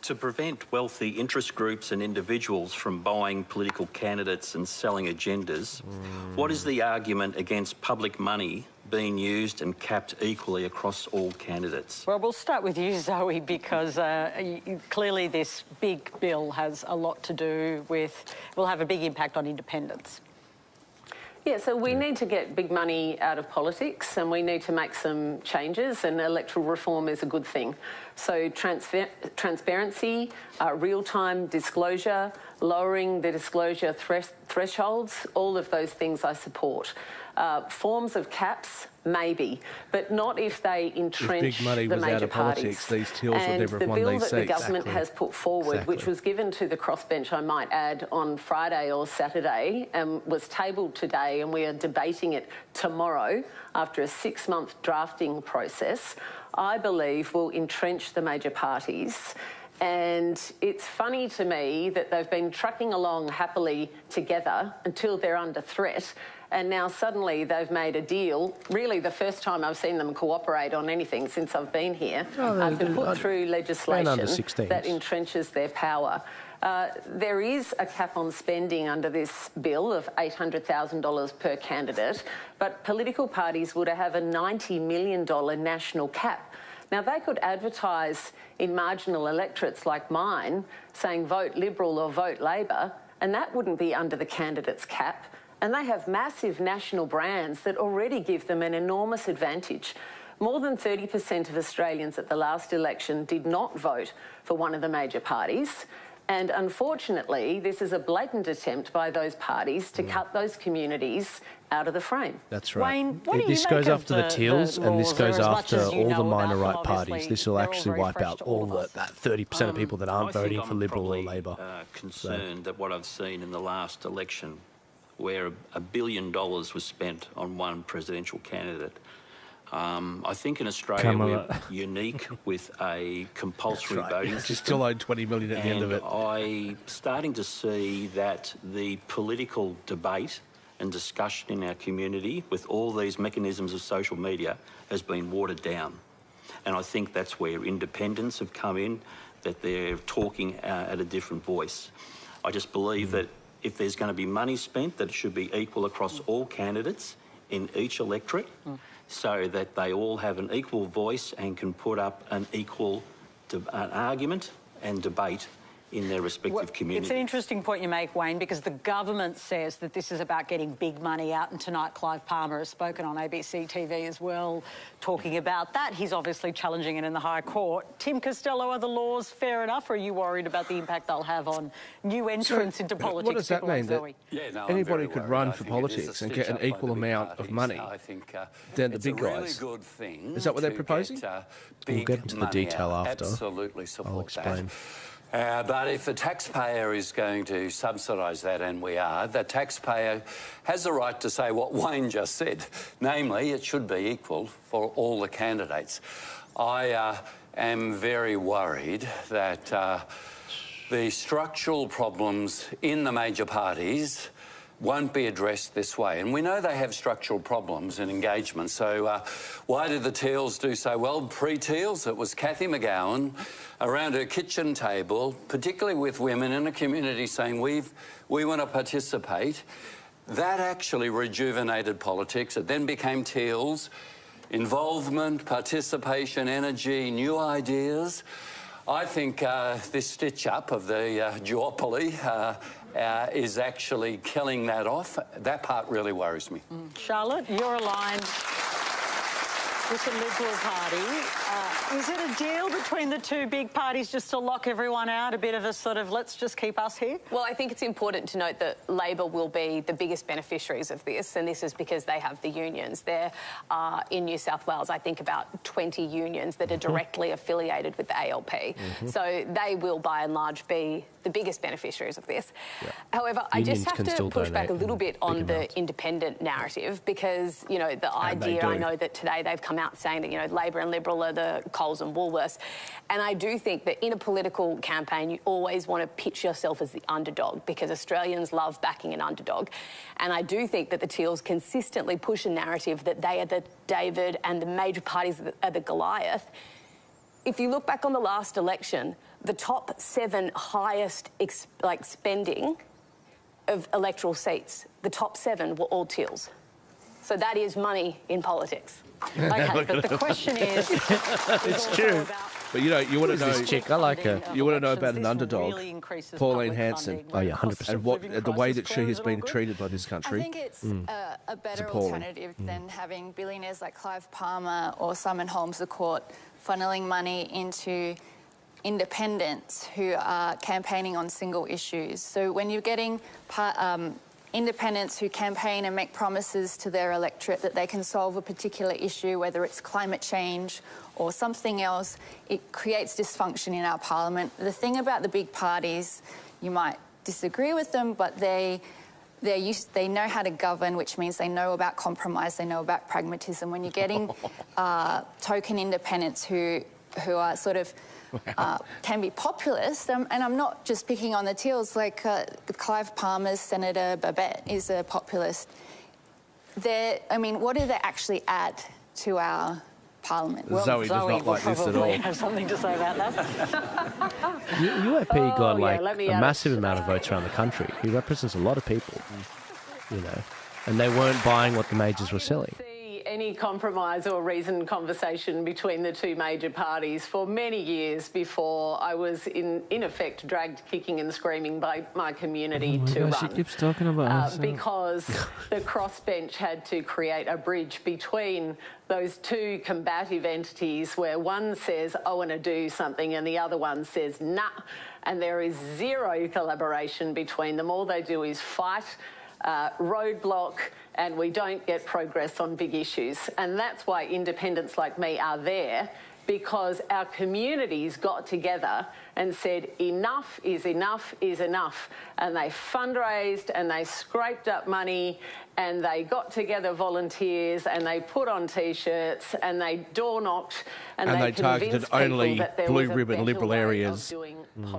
To prevent wealthy interest groups and individuals from buying political candidates and selling agendas, what is the argument against public money being used and capped equally across all candidates? Well, we'll start with you, Zoe, because clearly this big bill has a lot to do with, will have a big impact on independents. Yeah, so we need to get big money out of politics and we need to make some changes, and electoral reform is a good thing. So transparency, real-time disclosure, lowering the disclosure thresholds, all of those things I support. Forms of caps, maybe, but not if they entrench the major parties. These tills would never have won bill these that the seats. government has put forward, which was given to the crossbench, I might add, on Friday or Saturday, and was tabled today, and we are debating it tomorrow after a 6-month drafting process, I believe will entrench the major parties. And it's funny to me that they've been trucking along happily together until they're under threat, and now suddenly they've made a deal. Really the first time I've seen them cooperate on anything since I've been here, to put through legislation that entrenches their power. There is a cap on spending under this bill of $800,000 per candidate, but political parties would have a $90 million national cap. Now, they could advertise in marginal electorates like mine, saying vote Liberal or vote Labor, and that wouldn't be under the candidate's cap. And they have massive national brands that already give them an enormous advantage. More than 30% of Australians at the last election did not vote for one of the major parties. And unfortunately, this is a blatant attempt by those parties to cut those communities out of the frame. That's right. Wayne, what do you this make goes of after the Teals, and this goes after all the minor right them, parties. This will actually wipe out all that 30% of people that aren't voting for Liberal or Labor. I'm concerned that what I've seen in the last election, where $1 billion was spent on one presidential candidate. I think in Australia we're unique with a compulsory voting system. You still owe $20 million at the end of it. I'm starting to see that the political debate and discussion in our community with all these mechanisms of social media has been watered down. And I think that's where independents have come in, that they're talking at a different voice. I just believe that if there's going to be money spent, that it should be equal across all candidates in each electorate, so that they all have an equal voice and can put up an equal an argument and debate in their respective communities. It's an interesting point you make, Wayne, because the government says that this is about getting big money out, and tonight Clive Palmer has spoken on ABC TV as well, talking about that. He's obviously challenging it in the High Court. Tim Costello, are the laws fair enough, or are you worried about the impact they'll have on new entrants into politics? What does that mean? That anybody could run for politics and get an equal amount of money than the big guys? Is that what they're proposing? We'll get into the detail after. Absolutely support I'll explain. But if the taxpayer is going to subsidise that, and we are, the taxpayer has the right to say what Wayne just said, namely it should be equal for all the candidates. I am very worried that the structural problems in the major parties won't be addressed this way. And we know they have structural problems in engagement. So why did the Teals do so well? Pre-Teals, it was Cathy McGowan around her kitchen table, particularly with women in a community, saying we want to participate. That actually rejuvenated politics. It then became Teals. Involvement, participation, energy, new ideas. I think this stitch-up of the duopoly is actually killing that off. That part really worries me. Charlotte, you're aligned with the Liberal Party. Is it a deal between the two big parties just to lock everyone out, a bit of a sort of let's just keep us here? Well, I think it's important to note that Labor will be the biggest beneficiaries of this, and this is because they have the unions. There are, in New South Wales, I think about 20 unions that are directly affiliated with the ALP. So they will, by and large, be the biggest beneficiaries of this. However, I just have to push back a little bit on the independent narrative, because, you know, the idea, I know that today they've come out saying that, you know, Labor and Liberal are the Coles and Woolworths. And I do think that in a political campaign, you always want to pitch yourself as the underdog, because Australians love backing an underdog. And I do think that the Teals consistently push a narrative that they are the David and the major parties are the Goliath. if you look back on the last election, the top 7 highest spending of electoral seats, the top 7 were all Teals. So that is money in politics. Okay, but the question is... It's true. But, you know, you want to know... This chick, I like her. You want to know about an underdog, Pauline Hanson. Oh, yeah, 100%. And the way that she has been treated by this country. I think it's a better alternative than having billionaires like Clive Palmer or Simon Holmes the Court funneling money into independents who are campaigning on single issues. So when you're getting independents who campaign and make promises to their electorate that they can solve a particular issue, whether it's climate change or something else, it creates dysfunction in our parliament. The thing about the big parties, you might disagree with them, but they know how to govern, which means they know about compromise, they know about pragmatism. When you're getting token independents who are sort of can be populist, and I'm not just picking on the Teals, like Clive Palmer's Senator Babette is a populist. I mean, what do they actually add to our parliament? Well, Zoe does not like this at all. Have something to say about that. UAP got a massive amount of votes around the country. He represents a lot of people, you know, and they weren't buying what the majors were selling. Any compromise or reasoned conversation between the two major parties for many years before I was in effect dragged kicking and screaming by my community to run. She keeps talking about because the crossbench had to create a bridge between those two combative entities where one says, I want to do something, and the other one says, nah. And there is zero collaboration between them. All they do is fight, roadblock, and we don't get progress on big issues. And that's why independents like me are there, because our communities got together and said enough is enough is enough. And they fundraised and they scraped up money and they got together volunteers and they put on T-shirts and they door knocked and they targeted only blue ribbon Liberal areas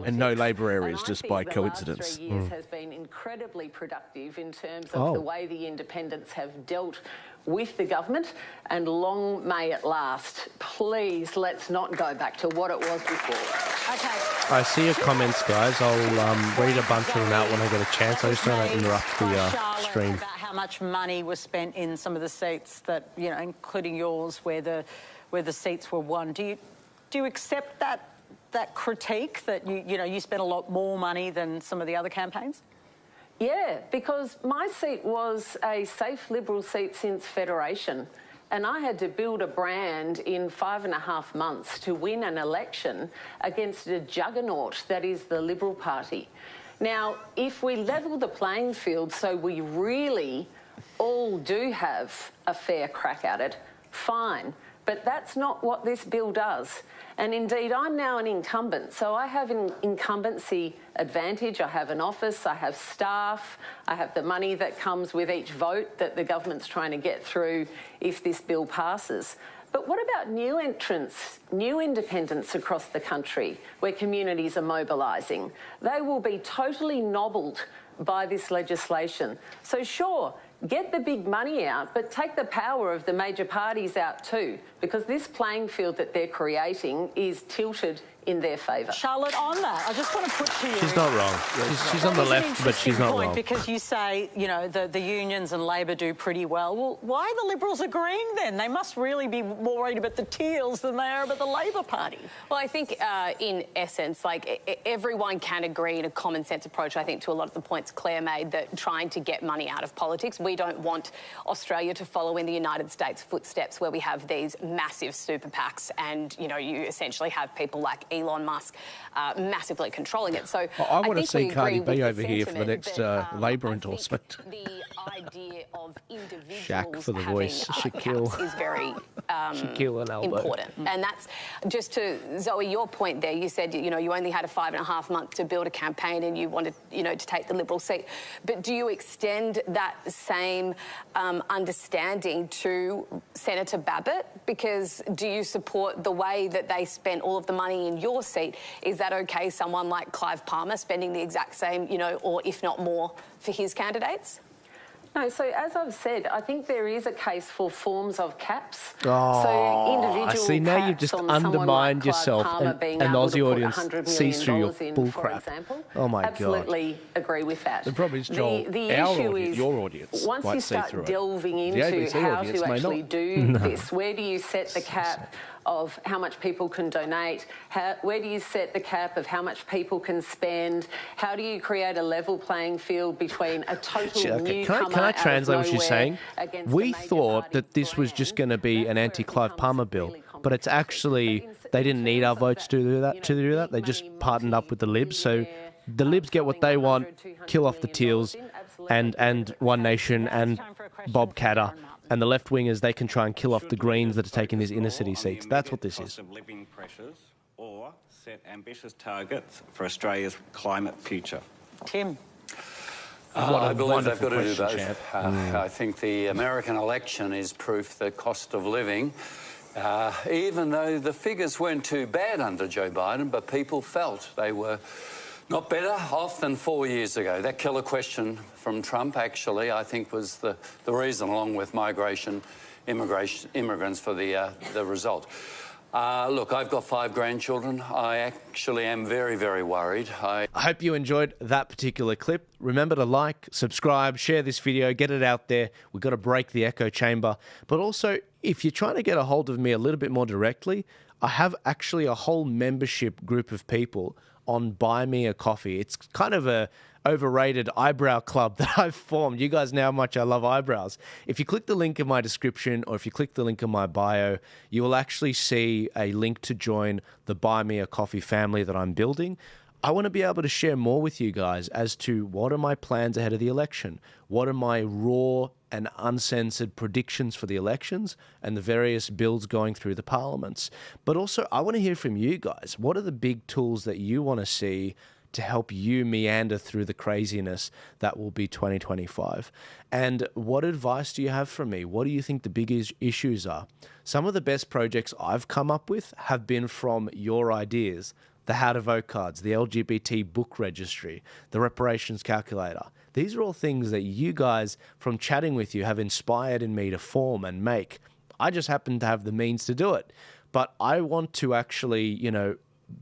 and no Labor areas, just by coincidence. The last 3 years has been incredibly productive in terms of the way the independents have dealt with the government, and long may it last. Please, let's not go back to what it was before. Okay. I see your comments, guys. I'll read a bunch of them out when I get a chance. I just don't want to interrupt the stream. About how much money was spent in some of the seats that, you know, including yours, where the seats were won. Do you accept that critique that you spent a lot more money than some of the other campaigns? Yeah, because my seat was a safe Liberal seat since Federation, and I had to build a brand in 5.5 months to win an election against a juggernaut that is the Liberal Party. Now, if we level the playing field so we really all do have a fair crack at it, fine. But that's not what this bill does. And indeed, I'm now an incumbent, so I have an incumbency advantage. I have an office, I have staff, I have the money that comes with each vote that the government's trying to get through if this bill passes. But what about new entrants, new independents across the country where communities are mobilising? They will be totally nobbled by this legislation. So sure, get the big money out, but take the power of the major parties out too, because this playing field that they're creating is tilted in their favour. Charlotte, on that, I just want to put to you... She's not wrong. She's on the left, but she's not wrong. Because you say, you know, the unions and Labor do pretty well. Well, why are the Liberals agreeing then? They must really be more worried about the Teals than they are about the Labor Party. Well, I think in essence, like, everyone can agree in a common sense approach, I think, to a lot of the points Claire made, that trying to get money out of politics. We don't want Australia to follow in the United States' footsteps, where we have these massive super PACs and, you know, you essentially have people like Elon Musk massively controlling it. So I want to see Cardi B over here for the next Labor endorsement. The idea of individuals Shaq for the voice. Shakeel is very Shakeel and Albo. important. And that's just to Zoe, your point there. You said, you know, you only had a 5.5 month to build a campaign and you wanted, you know, to take the Liberal seat. But do you extend that same understanding to Senator Babette? Because do you support the way that they spent all of the money in your seat? Is that okay, someone like Clive Palmer spending the exact same, you know, or if not more, for his candidates? No, so as I've said, I think there is a case for forms of caps. Oh, so individual I see. Now you've just undermined yourself, and an Aussie audience sees through your bullcrap. Oh my God! Absolutely agree with that. The problem is, Joel, your audience once might you see start through delving it. into how to actually do this, where do you set the cap of how much people can donate? Where do you set the cap of how much people can spend? How do you create a level playing field between a total newcomer? Can I translate what you're saying? We thought that this was just going to be an anti-Clive Palmer bill, but it's actually they didn't need our votes to do that. They just partnered up with the Libs. So the Libs get what they want, kill off the Teals and One Nation and Bob Katter. And the left-wingers, they can try and kill off the Greens that are taking these inner-city seats. That's what this is. Living pressures or set ambitious targets for Australia's climate future. Tim. I believe they've got to do both. I think the American election is proof that cost of living, even though the figures weren't too bad under Joe Biden, but people felt they were not better off than 4 years ago. That killer question from Trump, actually, I think was the reason, along with migration, immigrants, for the result. Look, I've got 5 grandchildren. I actually am very, very worried. I hope you enjoyed that particular clip. Remember to like, subscribe, share this video, get it out there. We've got to break the echo chamber. But also, if you're trying to get a hold of me a little bit more directly, I have actually a whole membership group of people on Buy Me a Coffee. It's kind of a overrated eyebrow club that I've formed. You guys know how much I love eyebrows. If you click the link in my description or if you click the link in my bio, you will actually see a link to join the Buy Me a Coffee family that I'm building. I want to be able to share more with you guys as to what are my plans ahead of the election, what are my raw and uncensored predictions for the elections and the various bills going through the parliaments. But also, I want to hear from you guys. What are the big tools that you want to see to help you meander through the craziness that will be 2025? And what advice do you have for me? What do you think the biggest issues are? Some of the best projects I've come up with have been from your ideas. The How to Vote cards, the LGBT book registry, the reparations calculator. These are all things that you guys, from chatting with you, have inspired in me to form and make. I just happen to have the means to do it. But I want to actually,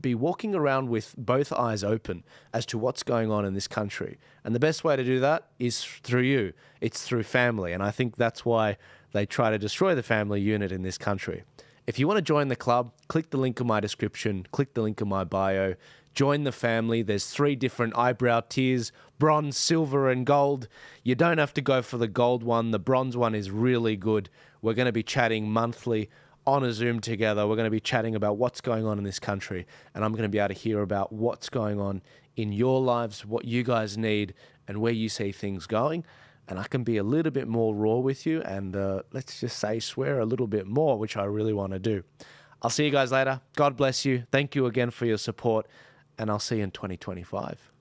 be walking around with both eyes open as to what's going on in this country. And the best way to do that is through you. It's through family. And I think that's why they try to destroy the family unit in this country. If you want to join the club, click the link in my description, click the link in my bio, join the family. There's 3 different eyebrow tiers, bronze, silver, and gold. You don't have to go for the gold one. The bronze one is really good. We're going to be chatting monthly on a Zoom together. We're going to be chatting about what's going on in this country, and I'm going to be able to hear about what's going on in your lives, what you guys need, and where you see things going. And I can be a little bit more raw with you and let's just say swear a little bit more, which I really want to do. I'll see you guys later. God bless you. Thank you again for your support, and I'll see you in 2025.